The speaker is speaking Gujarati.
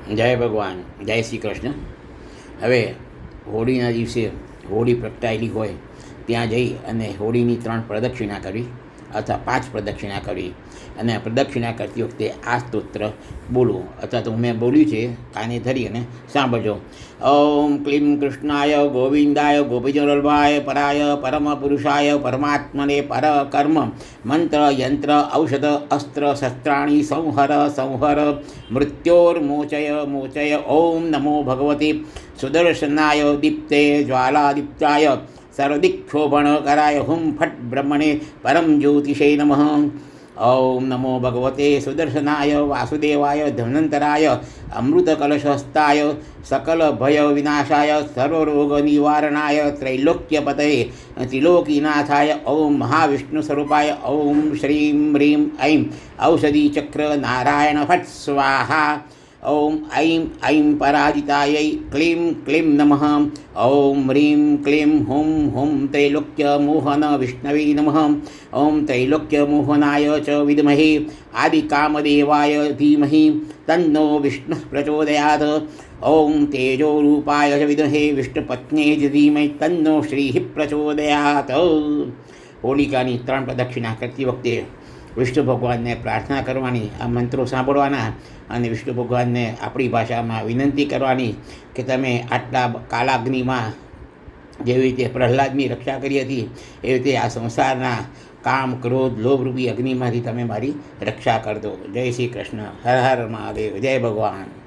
જય ભગવાન, જય શ્રી કૃષ્ણ. હવે હોળીના દિવસે હોળી પ્રગટાયેલી હોય ત્યાં જઈ અને હોળીની 3 પ્રદક્ષિણા કરવી અથવા 5 પ્રદક્ષિણા કરવી, અને પ્રદક્ષિણા કરતી વખતે આ સ્તોત્ર બોલવું, અથવા તો મેં બોલ્યું છે, કાને ધરી અને સાંભળજો. ઓમ ક્લીમ કૃષ્ણાય ગોવિંદાય ગોપીજનવલ્લભાય પરાય પરમ પુરુષાય પરમાત્મને પર કર્મ મંત્ર યંત્ર ઔષધ અસ્ત્ર શસ્ત્રાણી સંહર સંહર મૃત્યોર્મોચય મોચય. ઓમ નમો ભગવતે સુદર્શનાય દીપ્તે જ્વાલાદીપ્તાય સર્વદિક્ષોભણકરાય હુમ ફટ બ્રહ્મણે પરમ જ્યોતિષે નમઃ. ઓમ નમો ભગવતે સુદર્શનાય વાસુદેવાય ધન્વંતરાય અમૃતકલશહસ્તાય સકલ ભય વિનાશાય સર્વરોગ નિવારણાય ત્રૈલોક્યપતये ત્રિલોકીનાથાય. ઓમ મહાવિષ્ણુ સ્વરૂપાય ઓમ શ્રીમ હ્રીમ ऐं ઔષધિચક્ર નારાયણ ફટ સ્વાહા. ઓમ ऐं ऐं પરાજિતાयै ક્લીಂ ક્લીಂ નમઃ. ઓમ હ્રીમ ક્લીમ હુમ હુમ ત્રૈલોક્યમોહન વિષ્ણવે નમઃ. ઓમ ત્રૈલોક્યમોહનાય ચ વિદ્મહે આદિકામદેવાય ધીમહિ તન્નો વિષ્ણુ પ્રચોદયાત. ઓમ તેજોરૂપાય ચ વિદ્મહે વિષ્ણુપત્ને જ ધીમહિ તન્નો શ્રીઃ પ્રચોદયાત. હોલિકાની 3 પ્રદક્ષિણા કરતી વખતે વિષ્ણુ ભગવાનને પ્રાર્થના કરવાની, આ મંત્રો સાંભળવાના અને વિષ્ણુ ભગવાનને આપણી ભાષામાં વિનંતી કરવાની કે તમે આટલા કાલાગ્નિમાં જેવી રીતે પ્રહલાદની રક્ષા કરી હતી એવી રીતે આ સંસારના કામ ક્રોધ લોભરૂપી અગ્નિમાંથી તમે મારી રક્ષા કરજો. જય શ્રી કૃષ્ણ. હર હર મહાદેવ. જય ભગવાન.